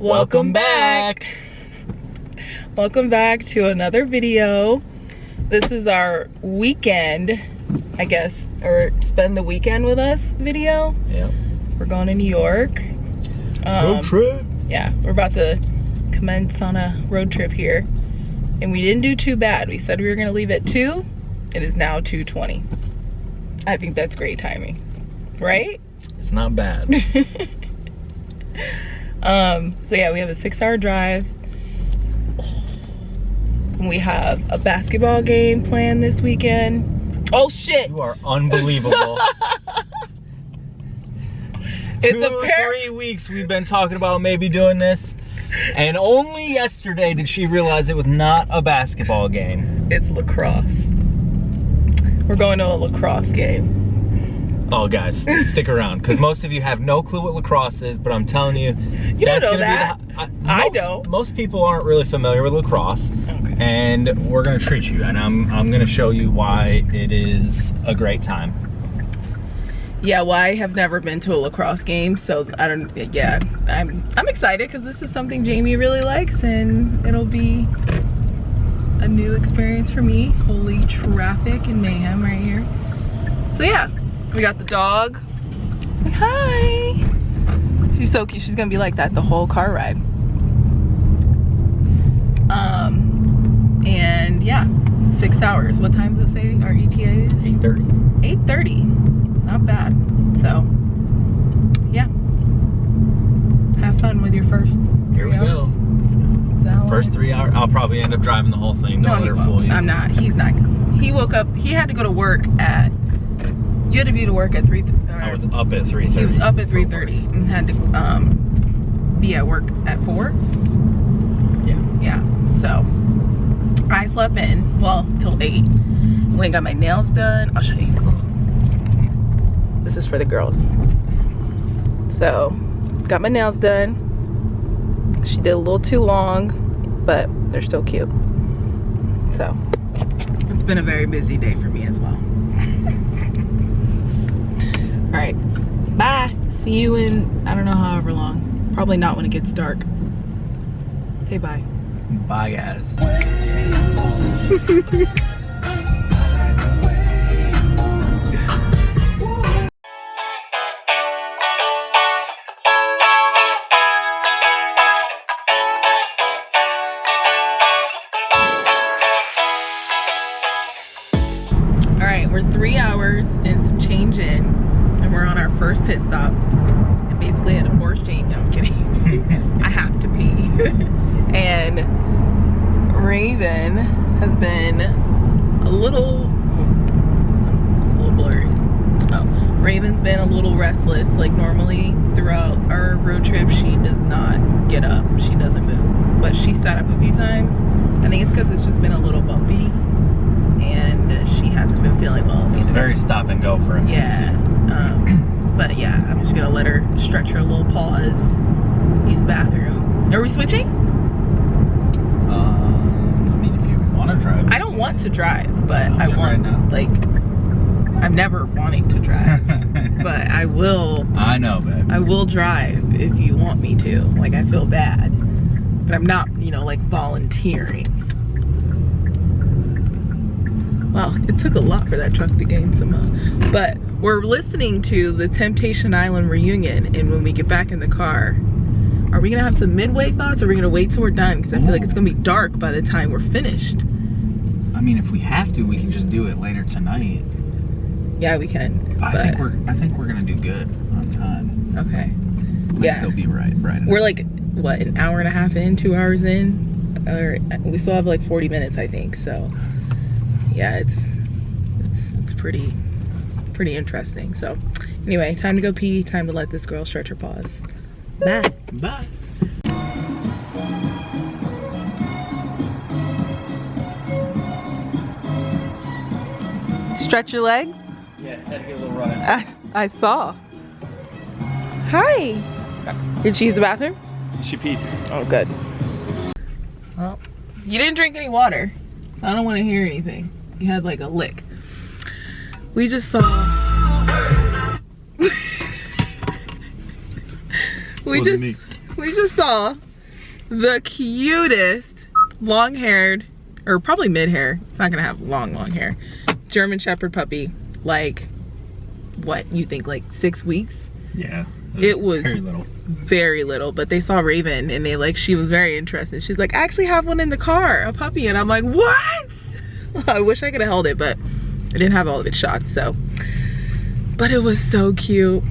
Welcome back. Welcome back to another video. This is our weekend, I guess, or spend the weekend with us video. Yeah. We're going to New York. Road trip. Yeah, we're about to commence on a road trip here. And we didn't do too bad. We said we were gonna leave at 2. It is now 2:20. I think that's great timing, right? It's not bad. So yeah, we have a 6-hour drive. We have a basketball game planned this weekend. Oh shit! You are unbelievable. It's 2 or 3 weeks we've been talking about maybe doing this, and only yesterday did she realize it was not a basketball game. It's lacrosse. We're going to a lacrosse game. Oh guys, stick around, because most of you have no clue what lacrosse is, but I'm telling you, you that's don't know gonna that. be I don't. Most people aren't really familiar with lacrosse, okay. And we're gonna treat you, and I'm gonna show you why it is a great time. Yeah, well, I have never been to a lacrosse game, so I don't. Yeah, I'm excited because this is something Jamie really likes, and it'll be a new experience for me. Holy traffic and mayhem right here. So yeah. We got the dog. Like, hi. She's so cute. She's gonna be like that the whole car ride. And yeah, 6 hours. What time does it say our ETA is? 8:30. 8:30. Not bad. So yeah. Have fun with your first 3 Here we hours. go. First 3 hours. I'll probably end up driving the whole thing. No, he won't. I'm not. He's not. He woke up. He had to go to work at. You had to be to work at 3. I was up at 3:30. He was up at 3:30 and had to be at work at 4. Yeah. Yeah. So I slept in, well, till 8. Went and got my nails done. I'll show you. This is for the girls. So got my nails done. She did a little too long, but they're still cute. So it's been a very busy day for me as well. All right, bye. See you in, I don't know, however long. Probably not when it gets dark. Say bye. Bye, guys. All right, we're 3 hours and some change in. We're on our first pit stop. I basically had to force change. No, I'm kidding. I have to pee. And Raven has been a little, it's a little blurry. Oh, Raven's been a little restless. Like normally throughout our road trip, she does not get up. She doesn't move. But she sat up a few times. I think it's because it's just been a little bumpy. And she hasn't been feeling well. It was very stop and go for a minute. Yeah. But yeah, I'm just gonna let her stretch her little paws, use the bathroom. Are we switching? I mean, if you want to drive. I don't want to drive, but I want, right now. like, I'm never wanting to drive, but I will. I know, babe. I will drive if you want me to. Like, I feel bad, but I'm not, you know, like volunteering. Well, it took a lot for that truck to gain some, but we're listening to the Temptation Island reunion, and when we get back in the car, are we gonna have some midway thoughts, or are we gonna wait till we're done? Because I feel like it's gonna be dark by the time we're finished. I mean, if we have to, we can just do it later tonight. Yeah, we can. But I think we're gonna do good on time. Okay. Might Yeah. still be right. We're like, what, an hour and a half in, 2 hours in? Or we still have like 40 minutes, I think, so. Yeah, it's pretty interesting. So anyway, time to go pee, time to let this girl stretch her paws. Bye. Bye. Stretch your legs? Yeah, had to get a little run. I saw. Hi. Did she use the bathroom? She peed. Oh, good. Well, you didn't drink any water, so I don't want to hear anything. You had like a lick. We just saw we just saw the cutest long-haired, or probably mid-hair, it's not gonna have long hair, German Shepherd puppy. Like, what, you think like 6 weeks? Yeah. It was very little, but they saw Raven and she was very interested. She's like, I actually have one in the car, a puppy. And I'm like, what? I wish I could have held it, but I didn't have all of its shots, so. But it was so cute.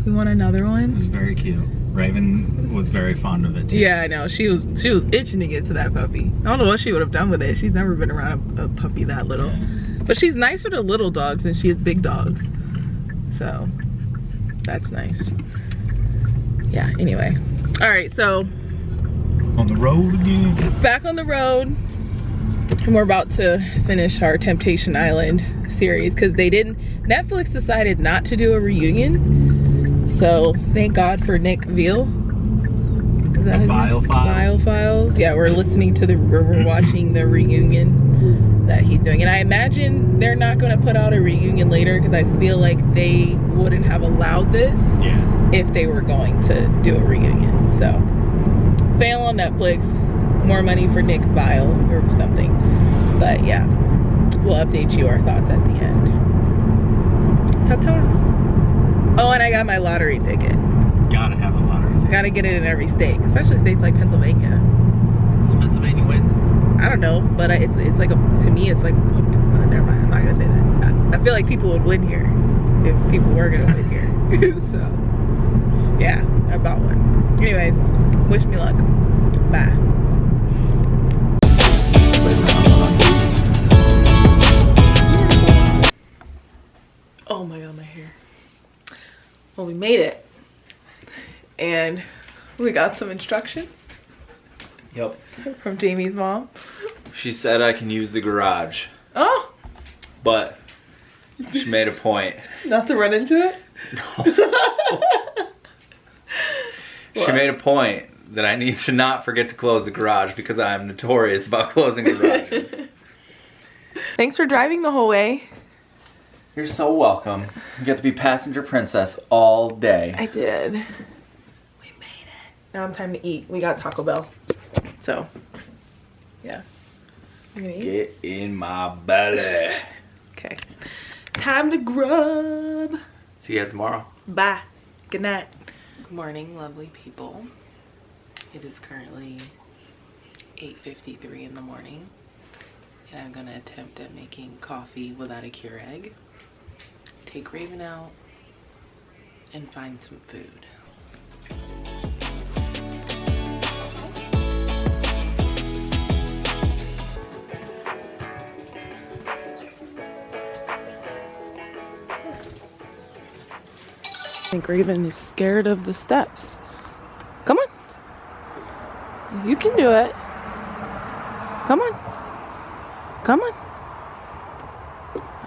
We want another one? It was very cute. Raven was very fond of it too. Yeah, I know. She was itching to get to that puppy. I don't know what she would have done with it. She's never been around a puppy that little. Yeah. But she's nicer to little dogs than she is big dogs. So that's nice. Yeah, anyway. All right, so. On the road again. Back on the road. And we're about to finish our Temptation Island series because Netflix decided not to do a reunion. So thank God for Nick Veal. Is that his name? Vile Files. Yeah, we're watching the reunion that he's doing. And I imagine they're not going to put out a reunion later because I feel like they wouldn't have allowed this if they were going to do a reunion. So, fail on Netflix. More money for Nick Vile or something. But yeah, we'll update you our thoughts at the end. Ta-ta. Oh, and I got my lottery ticket. Gotta have a lottery ticket. Gotta get it in every state, especially states like Pennsylvania. Does Pennsylvania win? I don't know, but it's like to me it's like, never mind, I'm not gonna say that. I feel like people would win here if people were gonna win here. So yeah, I bought one. Anyways, wish me luck. Bye. Oh my god, my hair. Well, we made it. And we got some instructions. Yep. From Jamie's mom. She said I can use the garage. Oh! But she made a point. Not to run into it? No. She made a point that I need to not forget to close the garage because I'm notorious about closing garages. Thanks for driving the whole way. You're so welcome. You get to be passenger princess all day. I did. We made it. Now it's time to eat. We got Taco Bell. So, yeah. You gonna eat? Get in my belly. Okay. Time to grub. See you guys tomorrow. Bye. Good night. Good morning, lovely people. It is currently 8:53 in the morning. And I'm gonna attempt at making coffee without a Keurig. Take Raven out and find some food. I think Raven is scared of the steps. Come on. You can do it. Come on. Come on.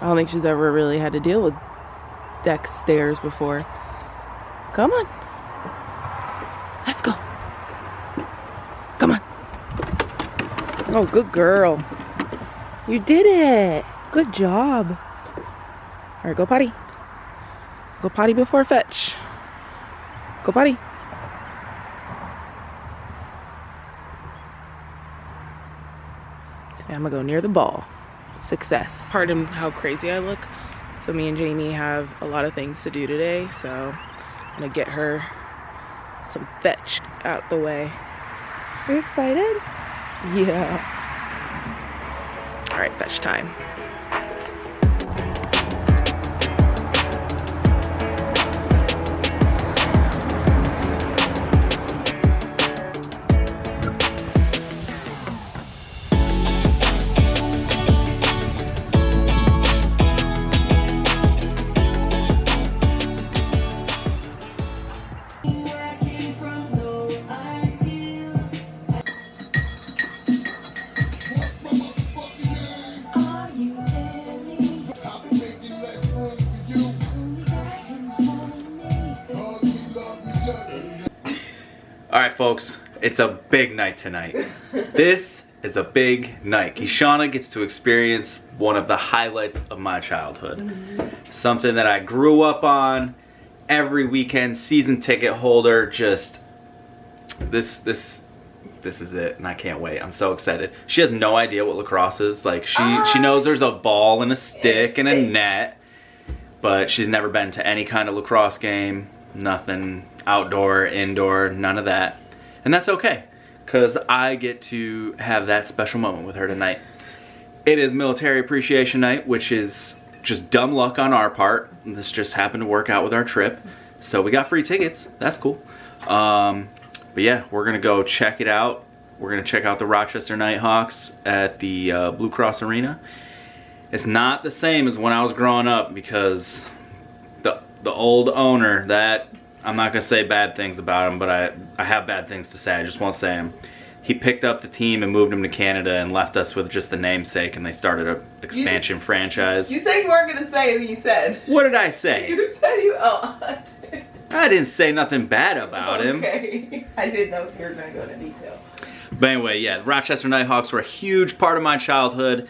I don't think she's ever really had to deal with deck stairs before. Come on. Let's go. Come on. Oh, good girl. You did it. Good job. All right, go potty. Go potty before fetch. Go potty. Okay, I'm gonna go near the ball. Success. Pardon how crazy I look. So me and Jamie have a lot of things to do today. So I'm gonna get her some fetch out the way. Are you excited? Yeah. All right, fetch time. Alright folks, it's a big night tonight. This is a big night. Kishana gets to experience one of the highlights of my childhood. Something that I grew up on, every weekend, season ticket holder, just this is it, and I can't wait. I'm so excited. She has no idea what lacrosse is. Like she knows there's a ball and a stick and a net, but she's never been to any kind of lacrosse game. Nothing outdoor, indoor, none of that. And that's okay, because I get to have that special moment with her tonight. It is Military Appreciation Night, which is just dumb luck on our part. This just happened to work out with our trip. So we got free tickets. That's cool. But yeah, we're gonna go check it out. We're gonna check out the Rochester Knighthawks at the Blue Cross Arena. It's not the same as when I was growing up, because the old owner, that I'm not gonna say bad things about him, but I have bad things to say. I just won't say them. He picked up the team and moved them to Canada and left us with just the namesake, and they started a expansion franchise. You said you weren't gonna say what you said. What did I say? You said I didn't say nothing bad about him. Okay. I didn't know if you were going to go into detail. But anyway, yeah, the Rochester Knighthawks were a huge part of my childhood.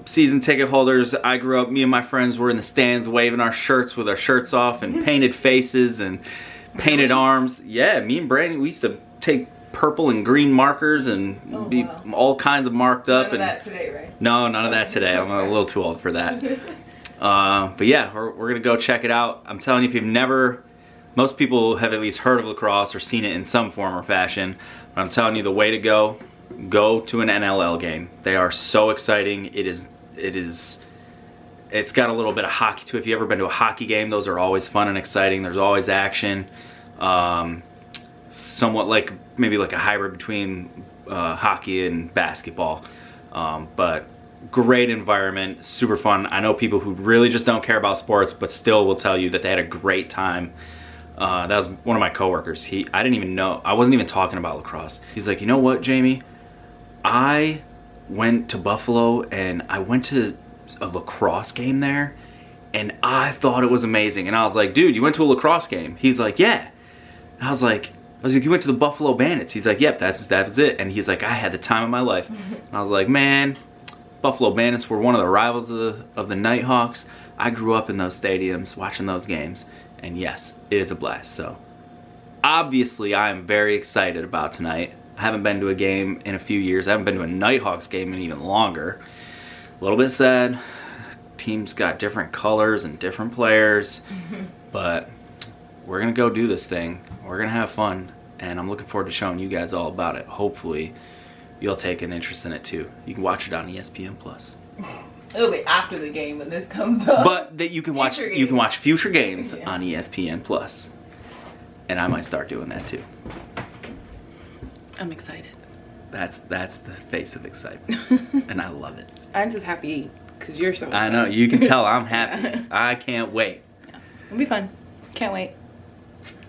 Season ticket holders. I grew up, me and my friends were in the stands waving our shirts with our shirts off and painted faces and painted arms. Yeah, me and Brandon, we used to take purple and green markers and be all kinds of marked up. None of that today, right? No, none of that today. I'm a little too old for that. But yeah, we're going to go check it out. I'm telling you, if you've never... Most people have at least heard of lacrosse or seen it in some form or fashion. But I'm telling you, the way to go to an NLL game. They are so exciting. It's got a little bit of hockey to it. If you've ever been to a hockey game, those are always fun and exciting. There's always action. Somewhat like, maybe like a hybrid between hockey and basketball. But great environment, super fun. I know people who really just don't care about sports, but still will tell you that they had a great time. That was one of my coworkers. I didn't even know. I wasn't even talking about lacrosse. He's like, you know what, Jamie? I went to Buffalo and I went to a lacrosse game there, and I thought it was amazing. And I was like, dude, you went to a lacrosse game? He's like, yeah. And I was like, you went to the Buffalo Bandits? He's like, yep, that was it. And he's like, I had the time of my life. And I was like, man, Buffalo Bandits were one of the rivals of the Knighthawks. I grew up in those stadiums watching those games. And yes, it is a blast. So obviously I am very excited about tonight. I haven't been to a game in a few years. I haven't been to a Knighthawks game in even longer. A little bit sad. Teams got different colors and different players. But we're going to go do this thing. We're going to have fun. And I'm looking forward to showing you guys all about it. Hopefully you'll take an interest in it too. You can watch it on ESPN+. It'll be after the game when this comes up. But that you can watch future games on ESPN+. And I might start doing that too. I'm excited. That's the face of excitement. And I love it. I'm just happy because you're so excited. I know, you can tell I'm happy. Yeah. I can't wait. Yeah. It'll be fun. Can't wait.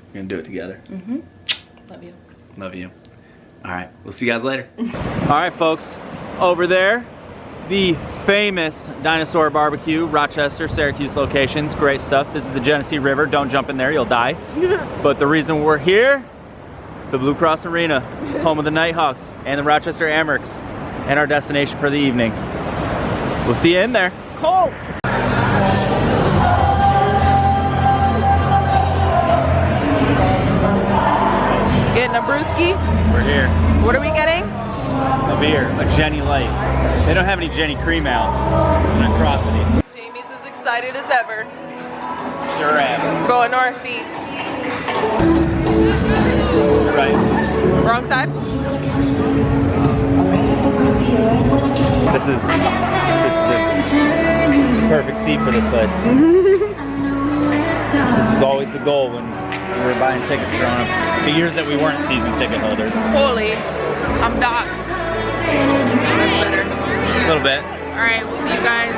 We're gonna do it together. Love you. Love you. All right, we'll see you guys later. All right, folks, over there, the famous Dinosaur Barbecue, Rochester, Syracuse locations. Great stuff. This is the Genesee River. Don't jump in there, you'll die. But the reason we're here, the Blue Cross Arena, home of the Knighthawks and the Rochester Amerks, and our destination for the evening. We'll see you in there. Cool. Getting a brewski? We're here. What are we getting? A beer, a Jenny Light. They don't have any Jenny Cream Ale. It's an atrocity. Jamie's as excited as ever. Sure am. Going to our seats. Right. Wrong side? This is perfect seat for this place. It was always the goal when we were buying tickets growing up. The years that we weren't season ticket holders. Holy, I'm Doc. That's better. A little bit. Alright, we'll see you guys.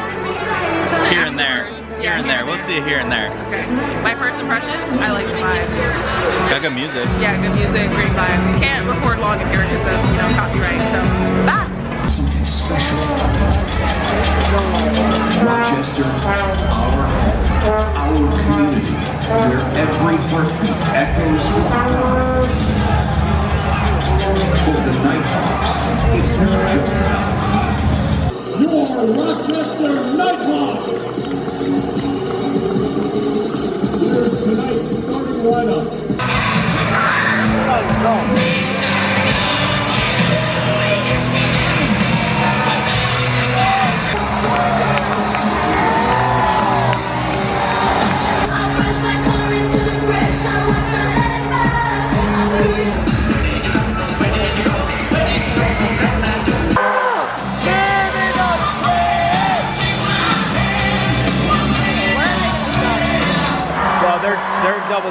Here and there. Here and there. We'll see you here and there. Okay. My first impression, I like the vibes. Got good music. Yeah, good music, great vibes. Can't record long in here because of, copyright, so bye. Something special. Rochester, our community, where every heartbeat echoes with pride. For the Knighthawks, it's not just about your Rochester Knighthawks. Here's tonight's starting lineup.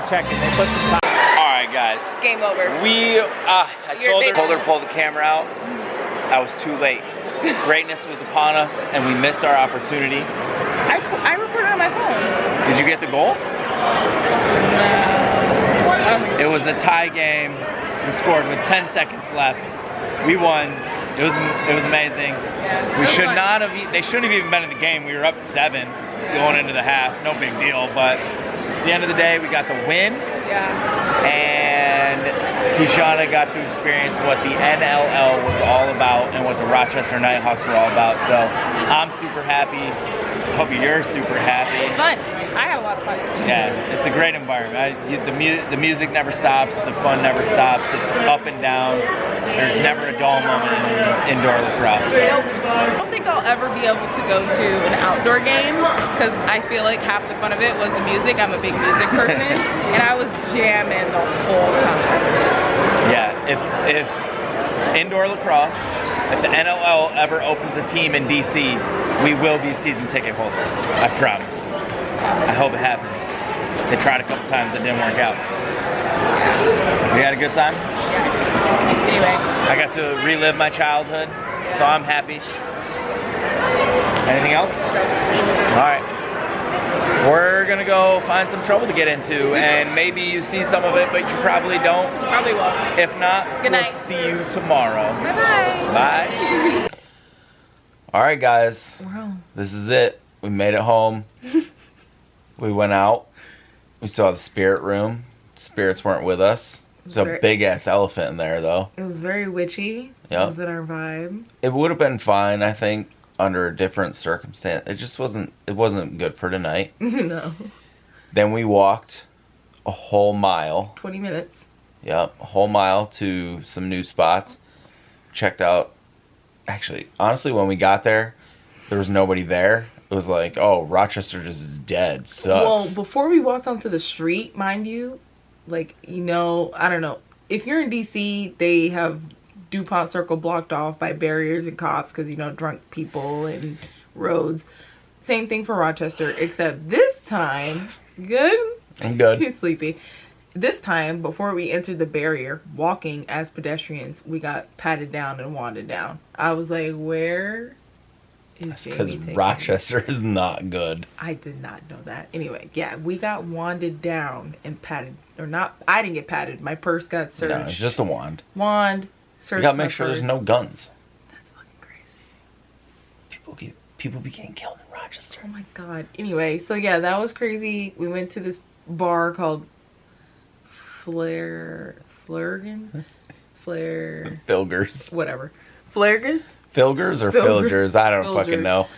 check it. They put the time. All right, guys. Game over. I told her to pull the camera out. I was too late. Greatness was upon us, and we missed our opportunity. I recorded on my phone. Did you get the goal? No. It was a tie game. We scored with 10 seconds left. We won. It was amazing. Yeah, We should not have. They shouldn't have even been in the game. We were up 7 going into the half. No big deal. But at the end of the day, we got the win. Yeah. And Kishana got to experience what the NLL was all about and what the Rochester Knighthawks were all about. So I'm super happy. Hope you're super happy. It's fun. I had a lot of fun. Yeah, it's a great environment. The music never stops. The fun never stops. It's up and down. There's never a dull moment in indoor lacrosse. So. I don't think I'll ever be able to go to an outdoor game because I feel like half the fun of it was the music. I'm a big music person, and I was jamming the whole time. Yeah, if indoor lacrosse, if the NLL ever opens a team in DC, we will be season ticket holders. I promise. I hope it happens. They tried a couple times, it didn't work out. We had a good time? Yeah. Anyway. I got to relive my childhood, so I'm happy. Anything else? All right. We're gonna go find some trouble to get into, and maybe you see some of it, but you probably don't. Probably will. If not, Good night. we'll see you tomorrow. Bye-bye. Bye. All right, guys. Wow. This is it. We made it home. We went out. We saw the spirit room. Spirits weren't with us. There's a big-ass elephant in there, though. It was very witchy. Yep. It wasn't our vibe. It would have been fine, I think, under a different circumstance. It just wasn't good for tonight. No. Then we walked a whole mile. 20 minutes. Yep, a whole mile to some new spots. Checked out. Actually, honestly, when we got there was nobody there. It was like, oh, Rochester just is dead. Sucks. Well, before we walked onto the street, mind you, like, you know, I don't know. If you're in DC, they have DuPont Circle blocked off by barriers and cops because, you know, drunk people and roads. Same thing for Rochester, except this time, good? I'm good. He's sleepy. This time, before we entered the barrier, walking as pedestrians, we got patted down and wanded down. I was like, where is That's Jamie because taking Rochester is not good. I did not know that. Anyway, yeah, we got wanded down and patted, or not, I didn't get patted. My purse got searched. No, it's just a wand. Wand, searched. You gotta my make sure purse. there's no guns. That's fucking crazy. People be getting killed in Rochester. Oh my god. Anyway, so yeah, that was crazy. We went to this bar called Flairgans? Filgers. Whatever. Flairgans? Filgers or Filgers? I don't fucking know.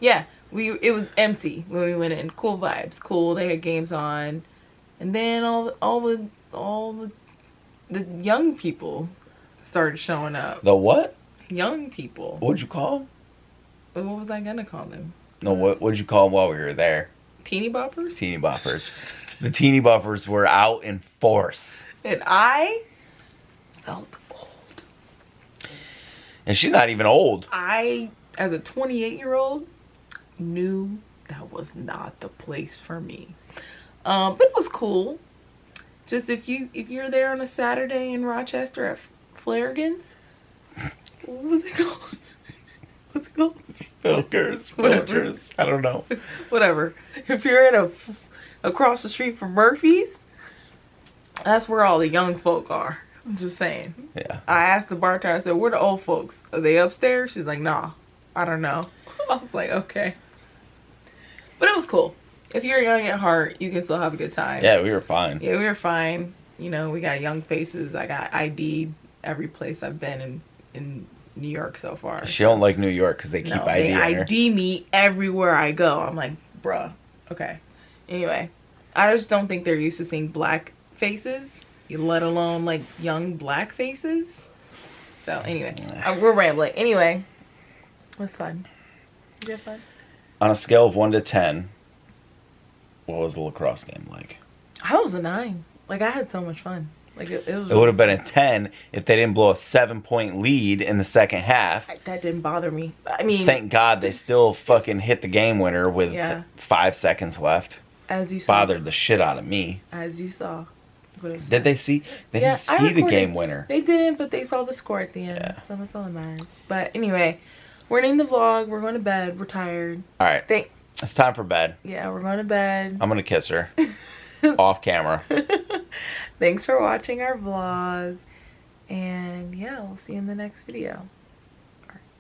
Yeah, it was empty when we went in. Cool vibes, cool. They had games on, and then all the young people started showing up. The what? Young people. What'd you call them? What was I gonna call them? No, what'd you call them while we were there? Teeny boppers. Teeny boppers. The teeny boppers were out in force. And I felt old. And she's not even old. I, as a 28-year-old, knew that was not the place for me. But it was cool. Just if you're there on a Saturday in Rochester at Flairgans, what was it called? What's it called? Filgers. I don't know. Whatever. If you're at across the street from Murphy's, that's where all the young folk are. I'm just saying. Yeah. I asked the bartender, I said, where the old folks? Are they upstairs? She's like, nah, I don't know. I was like, okay. But it was cool. If you're young at heart, you can still have a good time. Yeah, we were fine. Yeah, we were fine. You know, we got young faces. I got ID'd every place I've been in New York so far. She don't like New York because they keep IDing her. They ID me everywhere I go. I'm like, bruh, okay. Anyway, I just don't think they're used to seeing black faces, let alone like young black faces. So anyway, we're rambling. Anyway, it was fun. Did you have fun? On a scale of 1 to 10, what was the lacrosse game like? I was a 9. Like, I had so much fun. Like it was. It would have been a 10 if they didn't blow a 7-point lead in the second half. That didn't bother me. I mean, thank God they still fucking hit the game winner with 5 seconds left. As you saw. bothered the shit out of me. As you saw. Did they see? They didn't see the game winner. They didn't, but they saw the score at the end. Yeah. So that's all that matters. But anyway, we're ending the vlog. We're going to bed. We're tired. All right. It's time for bed. Yeah, we're going to bed. I'm gonna kiss her off camera. Thanks for watching our vlog. And yeah, we'll see you in the next video.